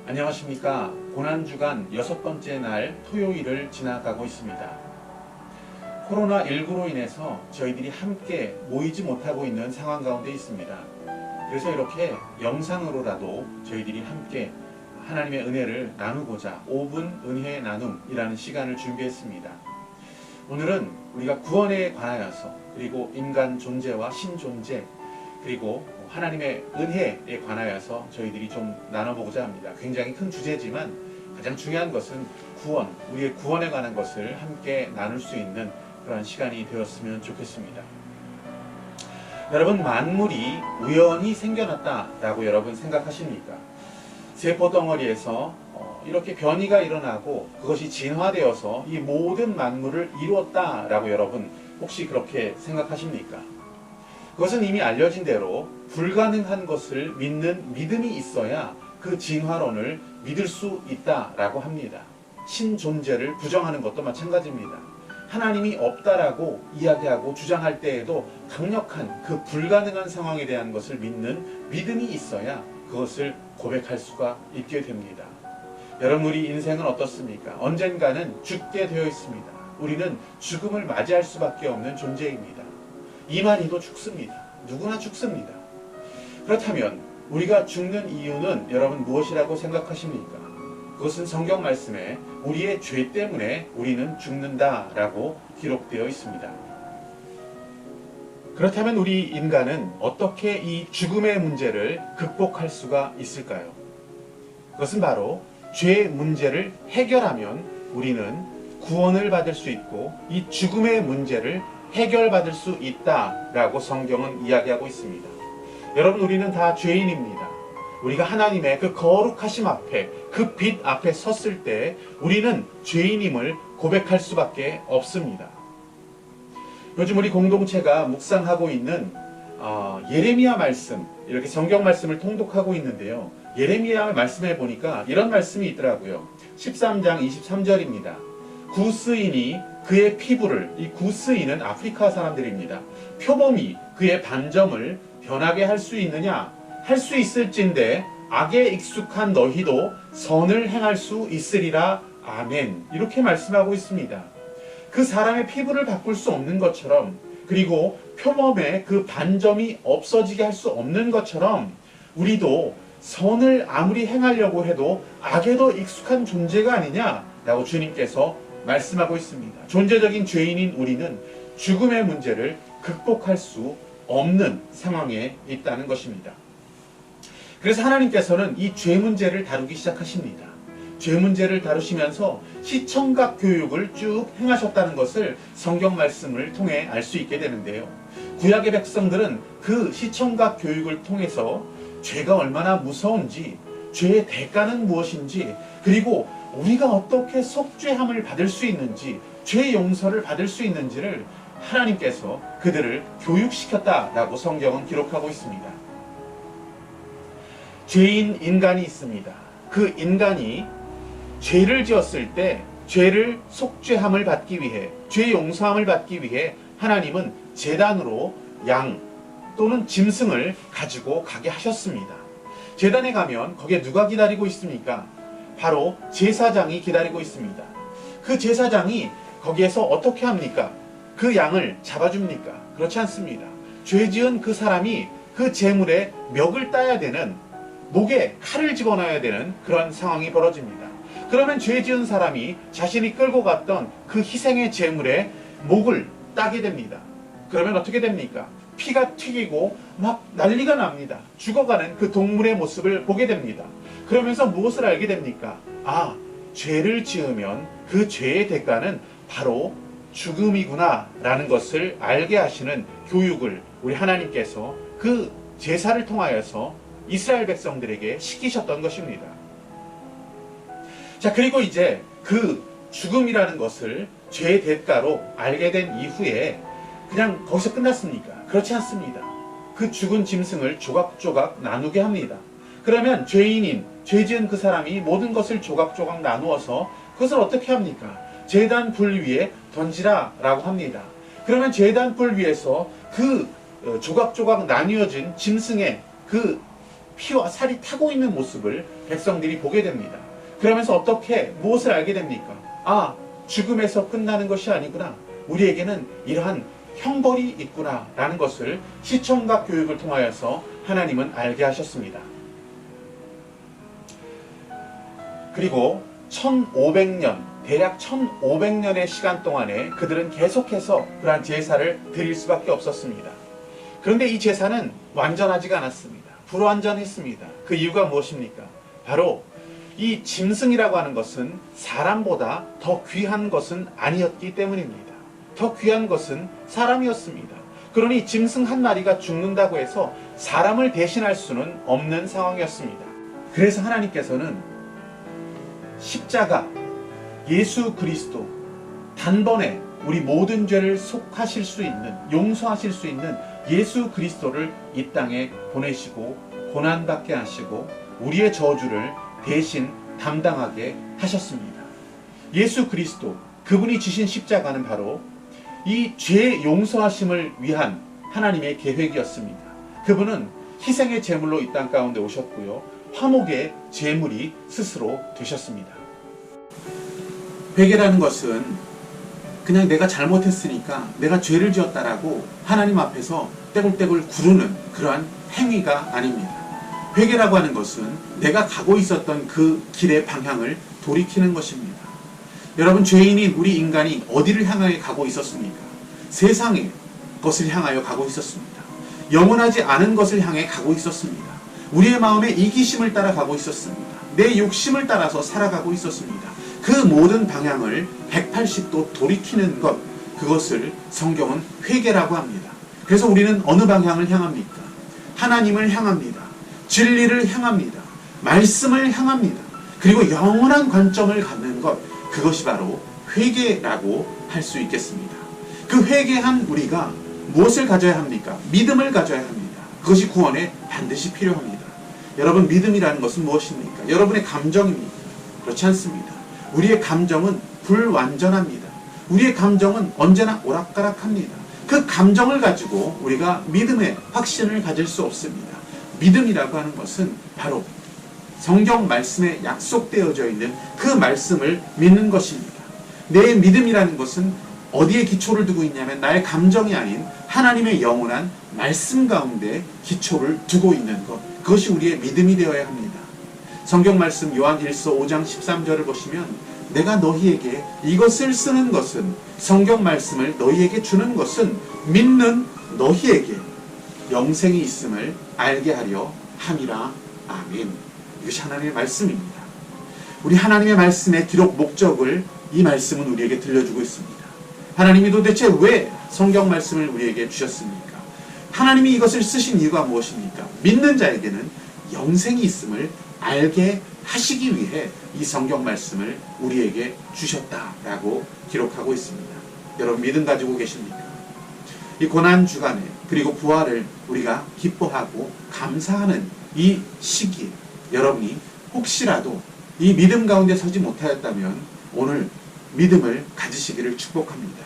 안녕하십니까. 고난주간 6번째 날 토요일을 지나가고 있습니다. 코로나19로 인해서 저희들이 함께 모이지 못하고 있는 상황 가운데 있습니다. 그래서 이렇게 영상으로라도 저희들이 함께 하나님의 은혜를 나누고자 5분 은혜 나눔이라는 시간을 준비했습니다. 오늘은 우리가 구원에 관하여서, 그리고 인간 존재와 신존재, 그리고 하나님의 은혜에 관하여서 저희들이 좀 나눠보고자 합니다. 굉장히 큰 주제지만 가장 중요한 것은 구원, 우리의 구원에 관한 것을 함께 나눌 수 있는 그런 시간이 되었으면 좋겠습니다. 여러분, 만물이 우연히 생겨났다라고 여러분 생각하십니까? 세포덩어리에서 이렇게 변이가 일어나고 그것이 진화되어서 이 모든 만물을 이루었다라고 여러분 혹시 그렇게 생각하십니까? 그것은 이미 알려진 대로 불가능한 것을 믿는 믿음이 있어야 그 진화론을 믿을 수 있다라고 합니다. 신존재를 부정하는 것도 마찬가지입니다. 하나님이 없다라고 이야기하고 주장할 때에도 강력한 그 불가능한 상황에 대한 것을 믿는 믿음이 있어야 그것을 고백할 수가 있게 됩니다. 여러분, 우리 인생은 어떻습니까? 언젠가는 죽게 되어 있습니다. 우리는 죽음을 맞이할 수밖에 없는 존재입니다. 이만희도 죽습니다. 누구나 죽습니다. 그렇다면 우리가 죽는 이유는 여러분 무엇이라고 생각하십니까? 그것은 성경 말씀에 우리의 죄 때문에 우리는 죽는다라고 기록되어 있습니다. 그렇다면 우리 인간은 어떻게 이 죽음의 문제를 극복할 수가 있을까요? 그것은 바로 죄의 문제를 해결하면 우리는 구원을 받을 수 있고 이 죽음의 문제를 해결받을 수 있다라고 성경은 이야기하고 있습니다. 여러분, 우리는 다 죄인입니다. 우리가 하나님의 그 거룩하심 앞에, 그 빛 앞에 섰을 때 우리는 죄인임을 고백할 수밖에 없습니다. 요즘 우리 공동체가 묵상하고 있는 예레미야 말씀, 이렇게 성경 말씀을 통독하고 있는데요. 예레미야 말씀에 보니까 이런 말씀이 있더라고요. 13장 23절입니다. 구스인이 그의 피부를, 이 구스인은 아프리카 사람들입니다. 표범이 그의 반점을 변하게 할 수 있느냐? 할 수 있을진데 악에 익숙한 너희도 선을 행할 수 있으리라. 아멘. 이렇게 말씀하고 있습니다. 그 사람의 피부를 바꿀 수 없는 것처럼, 그리고 표범의 그 반점이 없어지게 할 수 없는 것처럼 우리도 선을 아무리 행하려고 해도 악에도 익숙한 존재가 아니냐라고 주님께서 말씀하고 있습니다. 존재적인 죄인인 우리는 죽음의 문제를 극복할 수 없는 상황에 있다는 것입니다. 그래서 하나님께서는 이 죄 문제를 다루기 시작하십니다. 죄 문제를 다루시면서 시청각 교육을 쭉 행하셨다는 것을 성경 말씀을 통해 알 수 있게 되는데요. 구약의 백성들은 그 시청각 교육을 통해서 죄가 얼마나 무서운지, 죄의 대가는 무엇인지, 그리고 우리가 어떻게 속죄함을 받을 수 있는지, 죄 용서를 받을 수 있는지를 하나님께서 그들을 교육시켰다라고 성경은 기록하고 있습니다. 죄인 인간이 있습니다. 그 인간이 죄를 지었을 때 죄를 속죄함을 받기 위해, 죄 용서함을 받기 위해 하나님은 제단으로 양 또는 짐승을 가지고 가게 하셨습니다. 제단에 가면 거기에 누가 기다리고 있습니까? 바로 제사장이 기다리고 있습니다. 그 제사장이 거기에서 어떻게 합니까? 그 양을 잡아줍니까? 그렇지 않습니다. 죄 지은 그 사람이 그 제물에 멱을 따야 되는, 목에 칼을 집어넣어야 되는 그런 상황이 벌어집니다. 그러면 죄 지은 사람이 자신이 끌고 갔던 그 희생의 제물에 목을 따게 됩니다. 그러면 어떻게 됩니까? 피가 튀기고 막 난리가 납니다. 죽어가는 그 동물의 모습을 보게 됩니다. 그러면서 무엇을 알게 됩니까? 아, 죄를 지으면 그 죄의 대가는 바로 죽음이구나 라는 것을 알게 하시는 교육을 우리 하나님께서 그 제사를 통하여서 이스라엘 백성들에게 시키셨던 것입니다. 자, 그리고 이제 그 죽음이라는 것을 죄의 대가로 알게 된 이후에 그냥 거기서 끝났습니까? 그렇지 않습니다. 그 죽은 짐승을 조각조각 나누게 합니다. 그러면 죄인인, 죄 지은 그 사람이 모든 것을 조각조각 나누어서 그것을 어떻게 합니까? 제단 불 위에 던지라 라고 합니다. 그러면 제단 불 위에서 그 조각조각 나뉘어진 짐승의 그 피와 살이 타고 있는 모습을 백성들이 보게 됩니다. 그러면서 무엇을 알게 됩니까? 아, 죽음에서 끝나는 것이 아니구나. 우리에게는 이러한 형벌이 있구나 라는 것을 시청각 교육을 통하여서 하나님은 알게 하셨습니다. 그리고 1500년, 대략 1500년의 시간 동안에 그들은 계속해서 그러한 제사를 드릴 수밖에 없었습니다. 그런데 이 제사는 완전하지가 않았습니다. 불완전했습니다. 그 이유가 무엇입니까? 바로 이 짐승이라고 하는 것은 사람보다 더 귀한 것은 아니었기 때문입니다. 더 귀한 것은 사람이었습니다. 그러니 짐승 한 마리가 죽는다고 해서 사람을 대신할 수는 없는 상황이었습니다. 그래서 하나님께서는 십자가, 예수 그리스도, 단번에 우리 모든 죄를 속하실 수 있는, 용서하실 수 있는 예수 그리스도를 이 땅에 보내시고 고난받게 하시고 우리의 저주를 대신 담당하게 하셨습니다. 예수 그리스도, 그분이 지신 십자가는 바로 이 죄 용서하심을 위한 하나님의 계획이었습니다. 그분은 희생의 제물로 이 땅 가운데 오셨고요. 화목의 제물이 스스로 되셨습니다. 회개라는 것은 그냥 내가 잘못했으니까 내가 죄를 지었다라고 하나님 앞에서 떼굴떼굴 구르는 그러한 행위가 아닙니다. 회개라고 하는 것은 내가 가고 있었던 그 길의 방향을 돌이키는 것입니다. 여러분, 죄인인 우리 인간이 어디를 향하여 가고 있었습니까? 세상의 것을 향하여 가고 있었습니다. 영원하지 않은 것을 향해 가고 있었습니다. 우리의 마음에 이기심을 따라 가고 있었습니다. 내 욕심을 따라서 살아가고 있었습니다. 그 모든 방향을 180도 돌이키는 것, 그것을 성경은 회개라고 합니다. 그래서 우리는 어느 방향을 향합니까? 하나님을 향합니다. 진리를 향합니다. 말씀을 향합니다. 그리고 영원한 관점을 갖는 것, 그것이 바로 회개라고 할 수 있겠습니다. 그 회개한 우리가 무엇을 가져야 합니까? 믿음을 가져야 합니다. 그것이 구원에 반드시 필요합니다. 여러분, 믿음이라는 것은 무엇입니까? 여러분의 감정입니까? 그렇지 않습니다. 우리의 감정은 불완전합니다. 우리의 감정은 언제나 오락가락합니다. 그 감정을 가지고 우리가 믿음의 확신을 가질 수 없습니다. 믿음이라고 하는 것은 바로 성경 말씀에 약속되어져 있는 그 말씀을 믿는 것입니다. 내 믿음이라는 것은 어디에 기초를 두고 있냐면 나의 감정이 아닌 하나님의 영원한 말씀 가운데 기초를 두고 있는 것, 그것이 우리의 믿음이 되어야 합니다. 성경 말씀 요한 1서 5장 13절을 보시면 내가 너희에게 이것을 쓰는 것은, 성경 말씀을 너희에게 주는 것은 믿는 너희에게 영생이 있음을 알게 하려 함이라. 아멘. 이것이 하나님의 말씀입니다. 우리 하나님의 말씀의 기록 목적을 이 말씀은 우리에게 들려주고 있습니다. 하나님이 도대체 왜 성경 말씀을 우리에게 주셨습니까? 하나님이 이것을 쓰신 이유가 무엇입니까? 믿는 자에게는 영생이 있음을 알게 하시기 위해 이 성경 말씀을 우리에게 주셨다라고 기록하고 있습니다. 여러분, 믿음 가지고 계십니까? 이 고난 주간에, 그리고 부활을 우리가 기뻐하고 감사하는 이 시기에 여러분이 혹시라도 이 믿음 가운데 서지 못하였다면 오늘 믿음을 가지시기를 축복합니다.